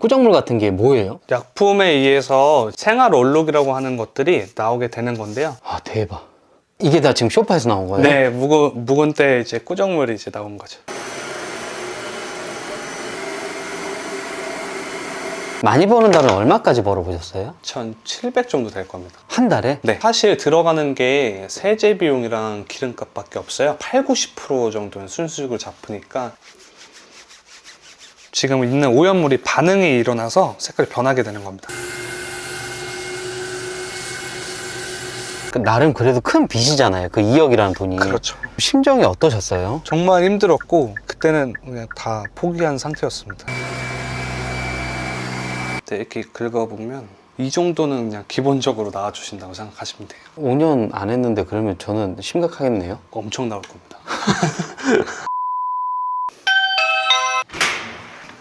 꾸정물 같은 게 뭐예요? 약품에 의해서 생활 얼룩이라고 하는 것들이 나오게 되는 건데요. 아, 대박. 이게 다 지금 소파에서 나온 거예요? 네, 묵은 때 이제 꾸정물이 이제 나온 거죠. 많이 버는다면 얼마까지 벌어보셨어요? 1,700 정도 될 겁니다. 한 달에? 네, 사실 들어가는 게 세제 비용이랑 기름값밖에 없어요. 80~90% 정도는 순수익을 잡으니까 지금 있는 오염물이 반응이 일어나서 색깔이 변하게 되는 겁니다. 나름 그래도 큰 빚이잖아요. 그 2억이라는 돈이. 그렇죠. 심정이 어떠셨어요? 정말 힘들었고 그때는 그냥 다 포기한 상태였습니다. 네, 이렇게 긁어보면 이 정도는 그냥 기본적으로 나와주신다고 생각하시면 돼요. 5년 안 했는데 그러면 저는 심각하겠네요. 엄청 나올 겁니다.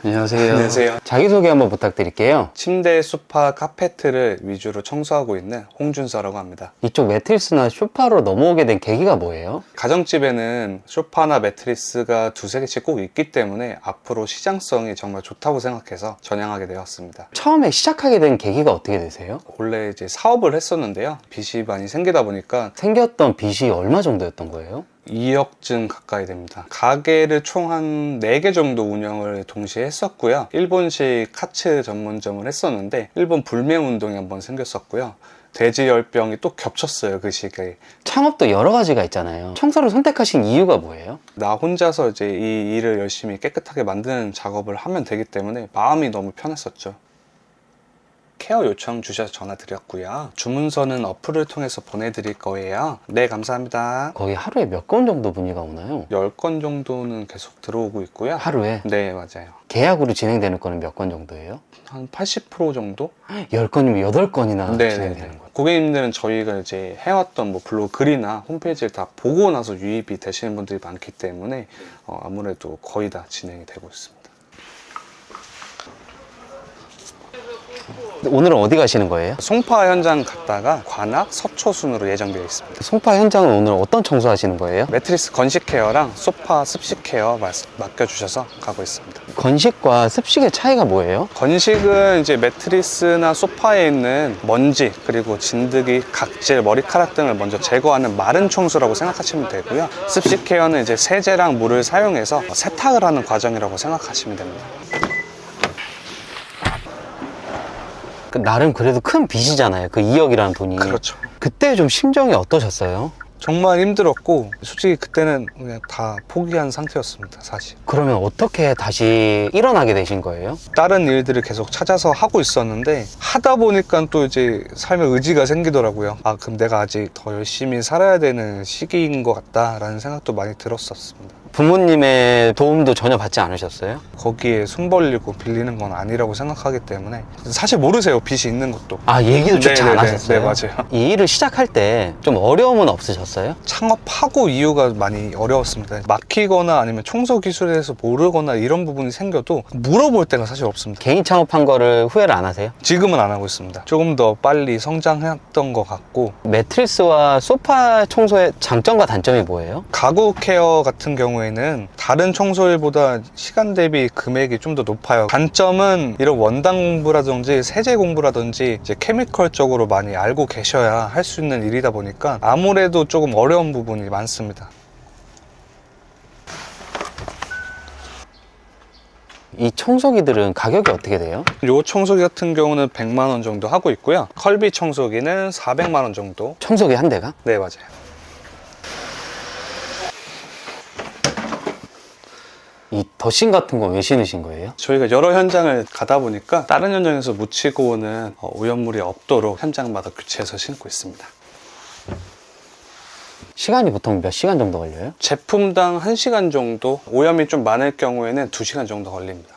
안녕하세요. 안녕하세요. 자기소개 한번 부탁드릴게요. 침대, 소파, 카페트를 위주로 청소하고 있는 홍준서라고 합니다. 이쪽 매트리스나 소파로 넘어오게 된 계기가 뭐예요? 가정집에는 소파나 매트리스가 두세 개씩 꼭 있기 때문에 앞으로 시장성이 정말 좋다고 생각해서 전향하게 되었습니다. 처음에 시작하게 된 계기가 어떻게 되세요? 원래 이제 사업을 했었는데요. 빚이 많이 생기다 보니까 생겼던 빚이 얼마 정도였던 거예요? 2억쯤 가까이 됩니다. 가게를 총 한 4개 정도 운영을 동시에 했었고요. 일본식 카츠 전문점을 했었는데 일본 불매운동이 한번 생겼었고요. 돼지열병이 또 겹쳤어요, 그 시기에. 창업도 여러 가지가 있잖아요. 청소를 선택하신 이유가 뭐예요? 나 혼자서 이제 이 일을 열심히 깨끗하게 만드는 작업을 하면 되기 때문에 마음이 너무 편했었죠. 케어 요청 주셔서 전화 드렸고요. 주문서는 어플을 통해서 보내드릴 거예요. 네, 감사합니다. 거의 하루에 몇 건 정도 문의가 오나요? 10건 정도는 계속 들어오고 있고요. 하루에? 네, 맞아요. 계약으로 진행되는 거는 몇 건 정도예요? 한 80% 정도? 10건이면 8건이나 네, 진행되는 네, 네. 거예요. 고객님들은 저희가 이제 해왔던 뭐 블로그 글이나 홈페이지를 다 보고 나서 유입이 되시는 분들이 많기 때문에 아무래도 거의 다 진행이 되고 있습니다. 오늘은 어디 가시는 거예요? 송파 현장 갔다가 관악 서초순으로 예정되어 있습니다. 송파 현장은 오늘 어떤 청소하시는 거예요? 매트리스 건식 케어랑 소파 습식 케어 맡겨주셔서 가고 있습니다. 건식과 습식의 차이가 뭐예요? 건식은 이제 매트리스나 소파에 있는 먼지, 그리고 진드기, 각질, 머리카락 등을 먼저 제거하는 마른 청소라고 생각하시면 되고요. 습식 케어는 이제 세제랑 물을 사용해서 세탁을 하는 과정이라고 생각하시면 됩니다. 나름 그래도 큰 빚이잖아요. 그 2억이라는 돈이. 그렇죠. 그때 좀 심정이 어떠셨어요? 정말 힘들었고 솔직히 그때는 그냥 다 포기한 상태였습니다, 사실. 그러면 어떻게 다시 일어나게 되신 거예요? 다른 일들을 계속 찾아서 하고 있었는데 하다 보니까 또 이제 삶의 의지가 생기더라고요. 아, 그럼 내가 아직 더 열심히 살아야 되는 시기인 것 같다라는 생각도 많이 들었었습니다. 부모님의 도움도 전혀 받지 않으셨어요? 거기에 손 벌리고 빌리는 건 아니라고 생각하기 때문에 사실 모르세요, 빚이 있는 것도. 아, 얘기도 조차 안 하셨어요? 네, 맞아요. 이 일을 시작할 때 좀 어려움은 없으셨어요? 창업하고 이유가 많이 어려웠습니다. 막히거나 아니면 청소 기술에 대해서 모르거나 이런 부분이 생겨도 물어볼 때가 사실 없습니다. 개인 창업한 거를 후회를 안 하세요? 지금은 안 하고 있습니다. 조금 더 빨리 성장했던 것 같고. 매트리스와 소파 청소의 장점과 단점이 뭐예요? 가구 케어 같은 경우에는 다른 청소일보다 시간 대비 금액이 좀 더 높아요. 단점은 이런 원단 공부라든지 세제 공부라든지 이제 케미컬 쪽으로 많이 알고 계셔야 할 수 있는 일이다 보니까 아무래도 조금 어려운 부분이 많습니다. 이 청소기들은 가격이 어떻게 돼요? 이 청소기 같은 경우는 100만 원 정도 하고 있고요. 컬비 청소기는 400만 원 정도. 청소기 한 대가? 네, 맞아요. 이 더신 같은 거 왜 신으신 거예요? 저희가 여러 현장을 가다 보니까 다른 현장에서 묻히고 오는 오염물이 없도록 현장마다 교체해서 신고 있습니다. 시간이 보통 몇 시간 정도 걸려요? 제품당 1시간 정도, 오염이 좀 많을 경우에는 2시간 정도 걸립니다.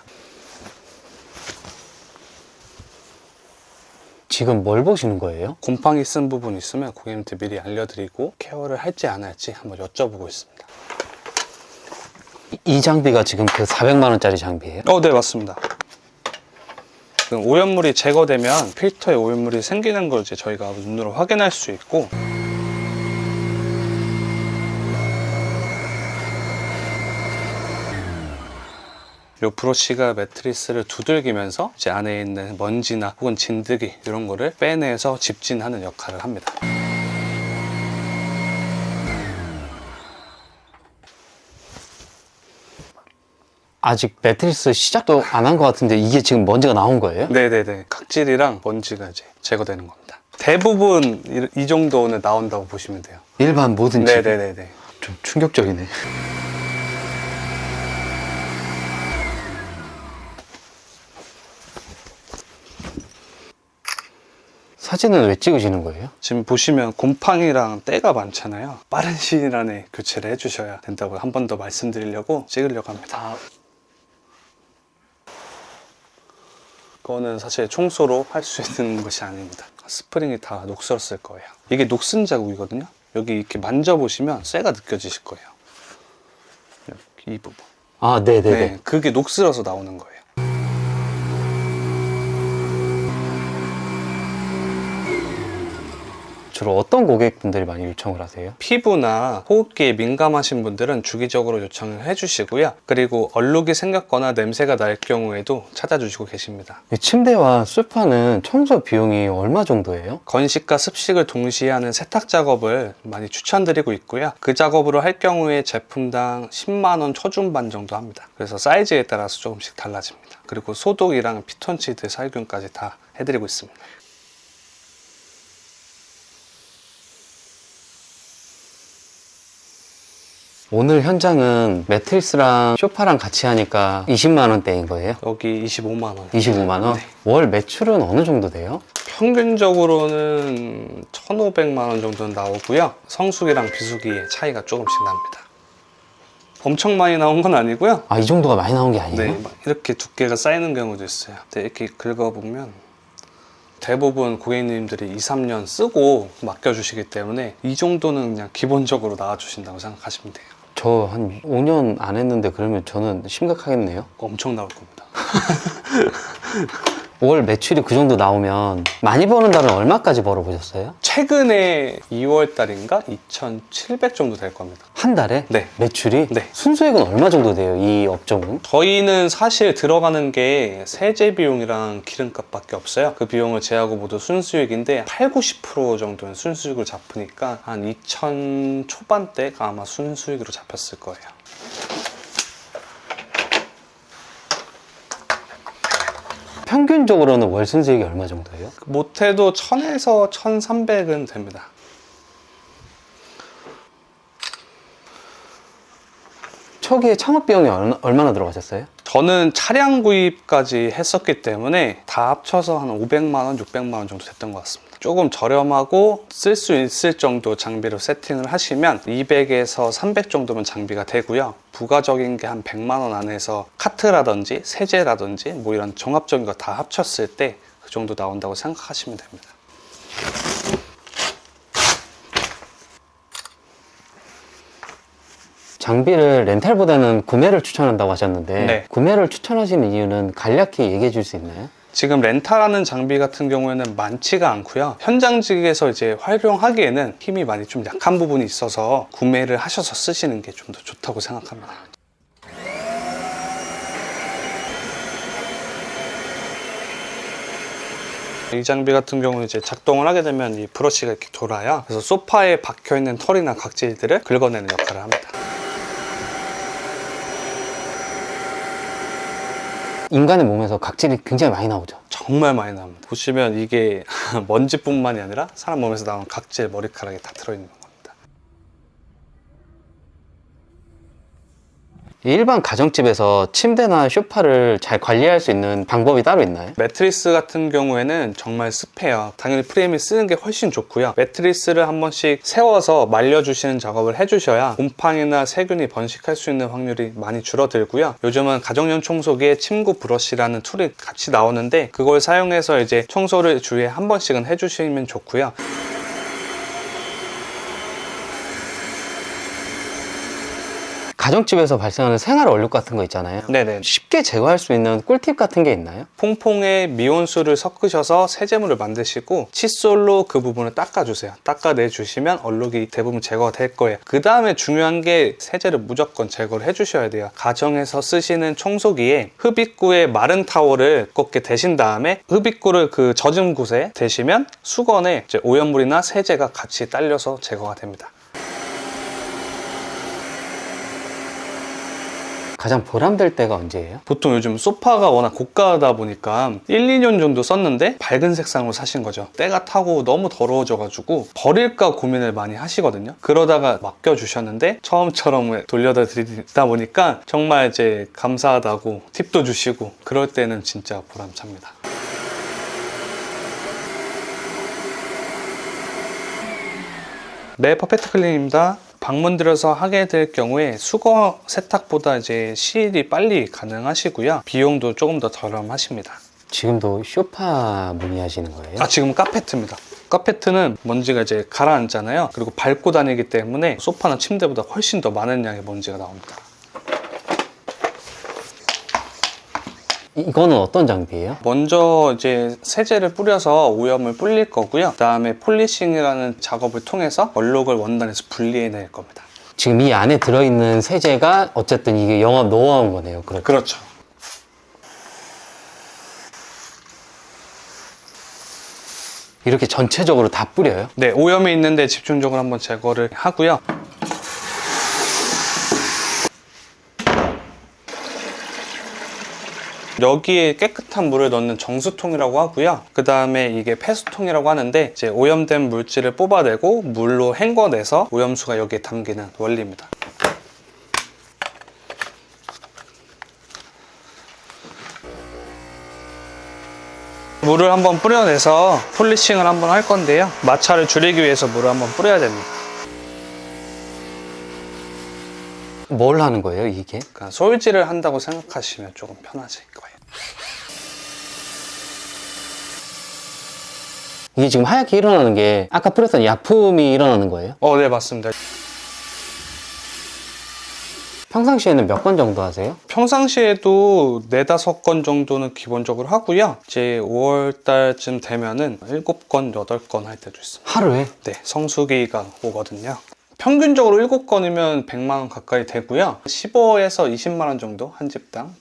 지금 뭘 보시는 거예요? 곰팡이 쓴 부분 있으면 고객님한테 미리 알려드리고 케어를 할지 안 할지 한번 여쭤보고 있습니다. 이 장비가 지금 그 400만 원짜리 장비예요? 네, 맞습니다. 오염물이 제거되면 필터에 오염물이 생기는 걸 이제 저희가 눈으로 확인할 수 있고, 이 브러쉬가 매트리스를 두들기면서 이제 안에 있는 먼지나 혹은 진드기 이런 거를 빼내서 집진하는 역할을 합니다. 아직 매트리스 시작도 안 한 것 같은데 이게 지금 먼지가 나온 거예요? 네네네. 각질이랑 먼지가 이제 제거되는 겁니다. 대부분 이 정도는 나온다고 보시면 돼요. 일반 모든 집. 네네네네. 좀 충격적이네. 사진은 왜 찍으시는 거예요? 지금 보시면 곰팡이랑 때가 많잖아요. 빠른 시일 안에 교체를 해주셔야 된다고 한 번 더 말씀드리려고 찍으려고 합니다. 그거는 사실 청소로 할 수 있는 것이 아닙니다. 스프링이 다 녹슬었을 거예요. 이게 녹슨 자국이거든요. 여기 이렇게 만져보시면 쇠가 느껴지실 거예요. 여기 이 부분. 아, 네네네. 네, 그게 녹슬어서 나오는 거예요. 주로 어떤 고객분들이 많이 요청을 하세요? 피부나 호흡기에 민감하신 분들은 주기적으로 요청을 해주시고요. 그리고 얼룩이 생겼거나 냄새가 날 경우에도 찾아주시고 계십니다. 이 침대와 소파는 청소 비용이 얼마 정도예요? 건식과 습식을 동시에 하는 세탁 작업을 많이 추천드리고 있고요. 그 작업으로 할 경우에 제품당 10만 원 초중반 정도 합니다. 그래서 사이즈에 따라서 조금씩 달라집니다. 그리고 소독이랑 피톤치드 살균까지 다 해드리고 있습니다. 오늘 현장은 매트리스랑 소파랑 같이 하니까 20만 원대인 거예요? 여기 25만 원. 25만 원? 네. 월 매출은 어느 정도 돼요? 평균적으로는 1,500만 원 정도는 나오고요. 성수기랑 비수기의 차이가 조금씩 납니다. 엄청 많이 나온 건 아니고요. 아, 이 정도가 많이 나온 게 아니에요? 네, 막 이렇게 두께가 쌓이는 경우도 있어요. 근데 이렇게 긁어보면 대부분 고객님들이 2, 3년 쓰고 맡겨주시기 때문에 이 정도는 그냥 기본적으로 나와주신다고 생각하시면 돼요. 저 한 5년 안 했는데 그러면 저는 심각하겠네요. 엄청 나올 겁니다. 월 매출이 그 정도 나오면 많이 버는 달은 얼마까지 벌어보셨어요? 최근에 2월 달인가 2,700 정도 될 겁니다. 한 달에? 네. 매출이? 네. 순수익은 얼마 정도 돼요, 이 업종은? 저희는 사실 들어가는 게 세제 비용이랑 기름값밖에 없어요. 그 비용을 제하고 모두 순수익인데 8, 90% 정도는 순수익을 잡으니까 한 2,000 초반대가 아마 순수익으로 잡혔을 거예요. 평균적으로는 월 순수익이 얼마 정도예요? 못해도 1,000에서 1,300은 됩니다. 초기에 창업 비용이 얼마나 들어가셨어요? 저는 차량 구입까지 했었기 때문에 다 합쳐서 한 500만 원, 600만 원 정도 됐던 것 같습니다. 조금 저렴하고 쓸 수 있을 정도 장비로 세팅을 하시면 200에서 300 정도면 장비가 되고요. 부가적인 게 한 100만 원 안에서 카트라든지 세제라든지 뭐 이런 종합적인 거 다 합쳤을 때 그 정도 나온다고 생각하시면 됩니다. 장비를 렌탈보다는 구매를 추천한다고 하셨는데 네. 구매를 추천하시는 이유는 간략히 얘기해 줄 수 있나요? 지금 렌탈하는 장비 같은 경우에는 많지가 않고요. 현장직에서 이제 활용하기에는 힘이 많이 좀 약한 부분이 있어서 구매를 하셔서 쓰시는 게 좀 더 좋다고 생각합니다. 이 장비 같은 경우는 이제 작동을 하게 되면 이 브러쉬가 이렇게 돌아요. 그래서 소파에 박혀있는 털이나 각질들을 긁어내는 역할을 합니다. 인간의 몸에서 각질이 굉장히 많이 나오죠. 정말 많이 나옵니다. 보시면 이게 먼지뿐만이 아니라 사람 몸에서 나오는 각질, 머리카락이 다 들어있는 겁니다. 일반 가정집에서 침대나 소파를 잘 관리할 수 있는 방법이 따로 있나요? 매트리스 같은 경우에는 정말 습해요. 당연히 프레임을 쓰는 게 훨씬 좋고요. 매트리스를 한 번씩 세워서 말려주시는 작업을 해주셔야 곰팡이나 세균이 번식할 수 있는 확률이 많이 줄어들고요. 요즘은 가정용 청소기에 침구 브러쉬라는 툴이 같이 나오는데 그걸 사용해서 이제 청소를 주에 한 번씩은 해주시면 좋고요. 가정집에서 발생하는 생활 얼룩 같은 거 있잖아요. 네네. 쉽게 제거할 수 있는 꿀팁 같은 게 있나요? 퐁퐁에 미온수를 섞으셔서 세제물을 만드시고 칫솔로 그 부분을 닦아주세요. 닦아내주시면 얼룩이 대부분 제거가 될 거예요. 그 다음에 중요한 게 세제를 무조건 제거를 해주셔야 돼요. 가정에서 쓰시는 청소기에 흡입구에 마른 타월을 두껍게 대신 다음에 흡입구를 그 젖은 곳에 대시면 수건에 이제 오염물이나 세제가 같이 딸려서 제거가 됩니다. 가장 보람될 때가 언제예요? 보통 요즘 소파가 워낙 고가다 보니까 1, 2년 정도 썼는데 밝은 색상으로 사신 거죠. 때가 타고 너무 더러워져가지고 버릴까 고민을 많이 하시거든요. 그러다가 맡겨주셨는데 처음처럼 돌려다 드리다 보니까 정말 이제 감사하다고 팁도 주시고 그럴 때는 진짜 보람찹니다. 네, 퍼펙트 클린입니다. 방문 들여서 하게 될 경우에 수거 세탁보다 이제 시일이 빨리 가능하시고요. 비용도 조금 더 저렴하십니다. 지금도 쇼파 문의하시는 거예요? 지금 카페트입니다. 카페트는 먼지가 이제 가라앉잖아요. 그리고 밟고 다니기 때문에 소파나 침대보다 훨씬 더 많은 양의 먼지가 나옵니다. 이거는 어떤 장비예요? 먼저 이제 세제를 뿌려서 오염을 불릴 거고요. 그 다음에 폴리싱이라는 작업을 통해서 얼룩을 원단에서 분리해낼 겁니다. 지금 이 안에 들어있는 세제가 어쨌든 이게 영업 노하우인 거네요. 그렇죠. 이렇게 전체적으로 다 뿌려요? 네, 오염이 있는데 집중적으로 한번 제거를 하고요. 여기에 깨끗한 물을 넣는 정수통이라고 하고요. 그 다음에 이게 폐수통이라고 하는데 이제 오염된 물질을 뽑아내고 물로 헹궈내서 오염수가 여기에 담기는 원리입니다. 물을 한번 뿌려내서 폴리싱을 한번 할 건데요. 마찰을 줄이기 위해서 물을 한번 뿌려야 됩니다. 뭘 하는 거예요, 이게? 그러니까 솔질을 한다고 생각하시면 조금 편하실 거예요. 이게 지금 하얗게 일어나는 게 아까 뿌렸던 약품이 일어나는 거예요? 네, 맞습니다. 평상시에는 몇 건 정도 하세요? 평상시에도 4, 5건 정도는 기본적으로 하고요. 이제 5월 달쯤 되면은 7건, 8건 할 때도 있습니다. 하루에? 네, 성수기가 오거든요. 평균적으로 7건이면 100만 원 가까이 되고요. 15에서 20만 원 정도 한 집당.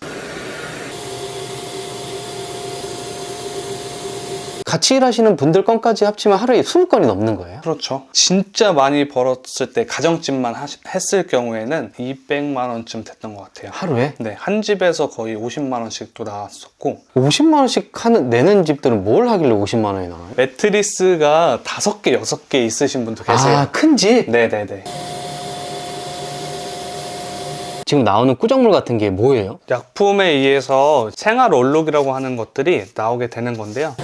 같이 일하시는 분들 건까지 합치면 하루에 20건이 넘는 거예요? 그렇죠. 진짜 많이 벌었을 때 가정집만 했을 경우에는 200만 원쯤 됐던 것 같아요. 하루에? 네, 한 집에서 거의 50만 원씩도 나왔었고 50만 원씩 내는 집들은 뭘 하길래 50만 원이 나와요? 매트리스가 5개, 6개 있으신 분도 계세요. 아, 큰 집? 네네네. 지금 나오는 꾸정물 같은 게 뭐예요? 약품에 의해서 생활 얼룩이라고 하는 것들이 나오게 되는 건데요.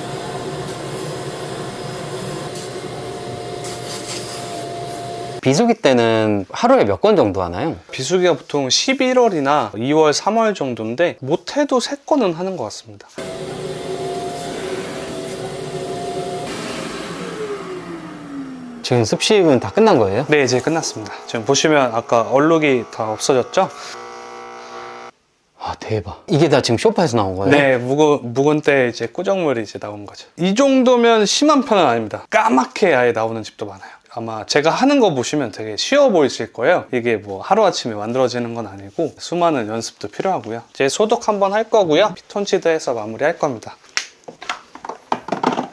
비수기 때는 하루에 몇 건 정도 하나요? 비수기가 보통 11월이나 2월, 3월 정도인데 못해도 3건은 하는 것 같습니다. 지금 습식은 다 끝난 거예요? 네, 이제 끝났습니다. 지금 보시면 아까 얼룩이 다 없어졌죠? 아, 대박. 이게 다 지금 쇼파에서 나온 거예요? 네, 묵은 때 이제 꾸정물이 이제 나온 거죠. 이 정도면 심한 편은 아닙니다. 까맣게 아예 나오는 집도 많아요. 아마 제가 하는 거 보시면 되게 쉬워 보이실 거예요. 이게 뭐 하루아침에 만들어지는 건 아니고 수많은 연습도 필요하고요. 이제 소독 한번 할 거고요. 피톤치드해서 마무리할 겁니다.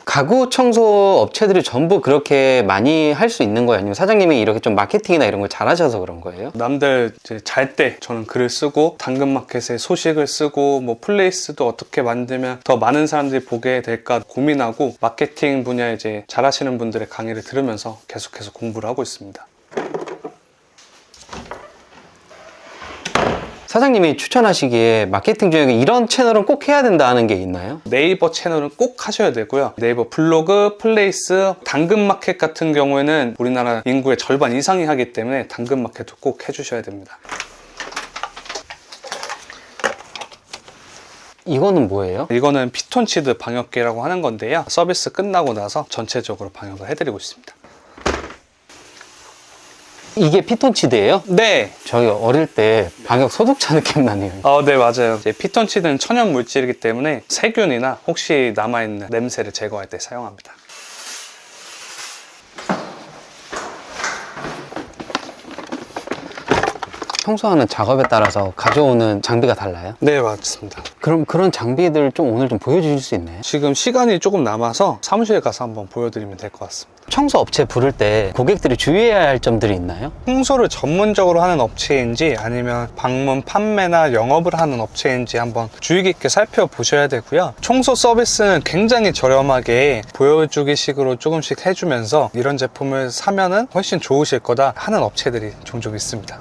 가구 청소 업체들이 전부 그렇게 많이 할 수 있는 거예요? 아니면 사장님이 이렇게 좀 마케팅이나 이런 걸 잘하셔서 그런 거예요? 남들 이제 잘 때 저는 글을 쓰고 당근마켓에 소식을 쓰고 뭐 플레이스도 어떻게 만들면 더 많은 사람들이 보게 될까 고민하고 마케팅 분야에 이제 잘하시는 분들의 강의를 들으면서 계속해서 공부를 하고 있습니다. 사장님이 추천하시기에 마케팅 중에 이런 채널은 꼭 해야 된다는 게 있나요? 네이버 채널은 꼭 하셔야 되고요. 네이버 블로그, 플레이스, 당근마켓 같은 경우에는 우리나라 인구의 절반 이상이 하기 때문에 당근마켓도 꼭 해주셔야 됩니다. 이거는 뭐예요? 이거는 피톤치드 방역기라고 하는 건데요. 서비스 끝나고 나서 전체적으로 방역을 해드리고 있습니다. 이게 피톤치드예요? 네. 저희 어릴 때 방역 소독차 느낌 나네요. 네, 맞아요. 이제 피톤치드는 천연 물질이기 때문에 세균이나 혹시 남아있는 냄새를 제거할 때 사용합니다. 청소하는 작업에 따라서 가져오는 장비가 달라요? 네, 맞습니다. 그럼 그런 장비들 좀 오늘 좀 보여주실 수 있나요? 지금 시간이 조금 남아서 사무실에 가서 한번 보여드리면 될 것 같습니다. 청소 업체 부를 때 고객들이 주의해야 할 점들이 있나요? 청소를 전문적으로 하는 업체인지 아니면 방문 판매나 영업을 하는 업체인지 한번 주의 깊게 살펴보셔야 되고요. 청소 서비스는 굉장히 저렴하게 보여주기식으로 조금씩 해주면서 이런 제품을 사면은 훨씬 좋으실 거다 하는 업체들이 종종 있습니다.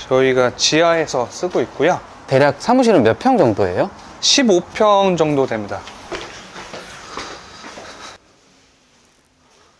저희가 지하에서 쓰고 있고요. 대략 사무실은 몇 평 정도예요? 15평 정도 됩니다.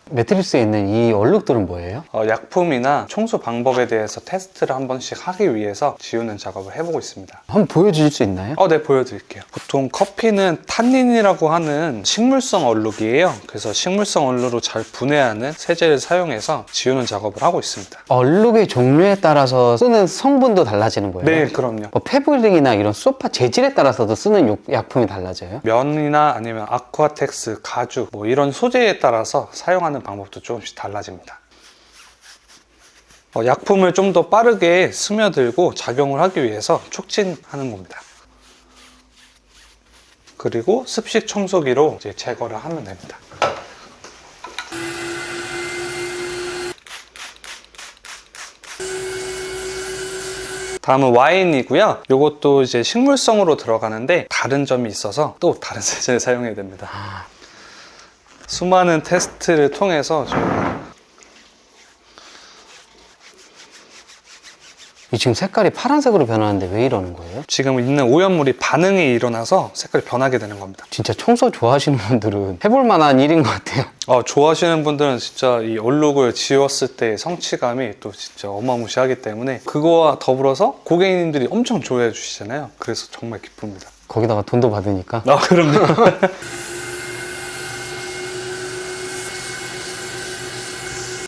매트리스에 있는 이 얼룩들은 뭐예요? 약품이나 청소 방법에 대해서 테스트를 한 번씩 하기 위해서 지우는 작업을 해보고 있습니다. 한번 보여주실 수 있나요? 네, 보여드릴게요. 보통 커피는 탄닌이라고 하는 식물성 얼룩이에요. 그래서 식물성 얼룩으로 잘 분해하는 세제를 사용해서 지우는 작업을 하고 있습니다. 얼룩의 종류에 따라서 쓰는 성분도 달라지는 거예요? 네, 그럼요. 뭐 패브릭이나 이런 소파 재질에 따라서도 쓰는 약품이 달라져요? 면이나 아니면 아쿠아텍스, 가죽 뭐 이런 소재에 따라서 사용하는 방법도 조금씩 달라집니다. 약품을 좀 더 빠르게 스며들고 작용을 하기 위해서 촉진하는 겁니다. 그리고 습식 청소기로 이제 제거를 하면 됩니다. 다음은 와인이고요. 이것도 이제 식물성으로 들어가는데 다른 점이 있어서 또 다른 세제를 사용해야 됩니다. 수많은 테스트를 통해서 저희가 이 지금 색깔이 파란색으로 변하는데 왜 이러는 거예요? 지금 있는 오염물이 반응이 일어나서 색깔이 변하게 되는 겁니다. 진짜 청소 좋아하시는 분들은 해볼 만한 일인 것 같아요. 좋아하시는 분들은 진짜 이 얼룩을 지웠을 때 성취감이 또 진짜 어마무시하기 때문에 그거와 더불어서 고객님들이 엄청 좋아해 주시잖아요. 그래서 정말 기쁩니다. 거기다가 돈도 받으니까. 그럼요.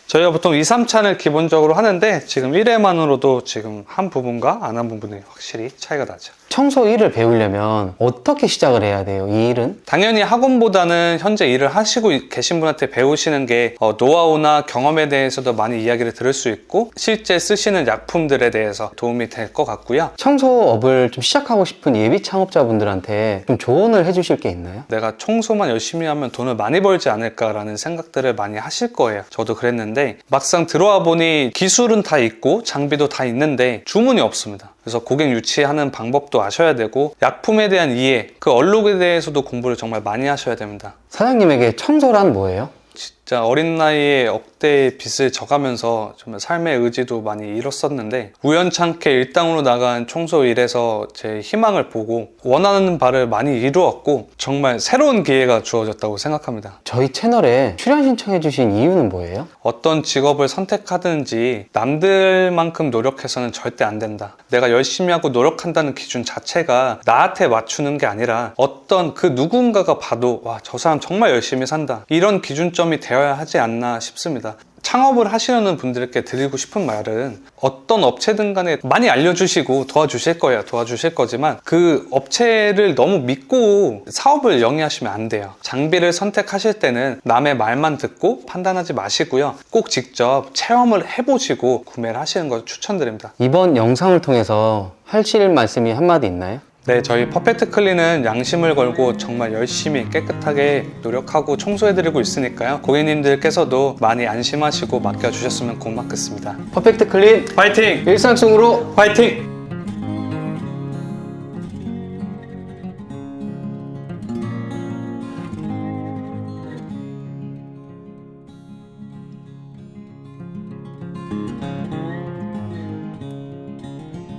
저희가 보통 2, 3차를 기본적으로 하는데 지금 1회만으로도 지금 한 부분과 안 한 부분이 확실히 차이가 나죠. 청소 일을 배우려면 어떻게 시작을 해야 돼요, 이 일은? 당연히 학원보다는 현재 일을 하시고 계신 분한테 배우시는 게 노하우나 경험에 대해서도 많이 이야기를 들을 수 있고 실제 쓰시는 약품들에 대해서 도움이 될 것 같고요. 청소업을 좀 시작하고 싶은 예비 창업자분들한테 좀 조언을 해주실 게 있나요? 내가 청소만 열심히 하면 돈을 많이 벌지 않을까라는 생각들을 많이 하실 거예요. 저도 그랬는데 막상 들어와 보니 기술은 다 있고 장비도 다 있는데 주문이 없습니다. 그래서 고객 유치하는 방법도 아셔야 되고 약품에 대한 이해, 그 얼룩에 대해서도 공부를 정말 많이 하셔야 됩니다. 사장님에게 청소란 뭐예요? 진짜 어린 나이에 억대의 빚을 져가면서 정말 삶의 의지도 많이 잃었었는데 우연찮게 일당으로 나간 청소 일에서 제 희망을 보고 원하는 바를 많이 이루었고 정말 새로운 기회가 주어졌다고 생각합니다. 저희 채널에 출연 신청해 주신 이유는 뭐예요? 어떤 직업을 선택하든지 남들만큼 노력해서는 절대 안 된다. 내가 열심히 하고 노력한다는 기준 자체가 나한테 맞추는 게 아니라 어떤 그 누군가가 봐도 와, 저 사람 정말 열심히 산다. 이런 기준점이 되어야 하지 않나 싶습니다. 창업을 하시려는 분들께 드리고 싶은 말은 어떤 업체든 간에 많이 알려주시고 도와주실 거예요. 도와주실 거지만 그 업체를 너무 믿고 사업을 영위하시면 안 돼요. 장비를 선택하실 때는 남의 말만 듣고 판단하지 마시고요. 꼭 직접 체험을 해보시고 구매를 하시는 걸 추천드립니다. 이번 영상을 통해서 하실 말씀이 한마디 있나요? 네, 저희 퍼펙트 클린은 양심을 걸고 정말 열심히 깨끗하게 노력하고 청소해드리고 있으니까요. 고객님들께서도 많이 안심하시고 맡겨주셨으면 고맙겠습니다. 퍼펙트 클린 파이팅! 일상 속으로 파이팅!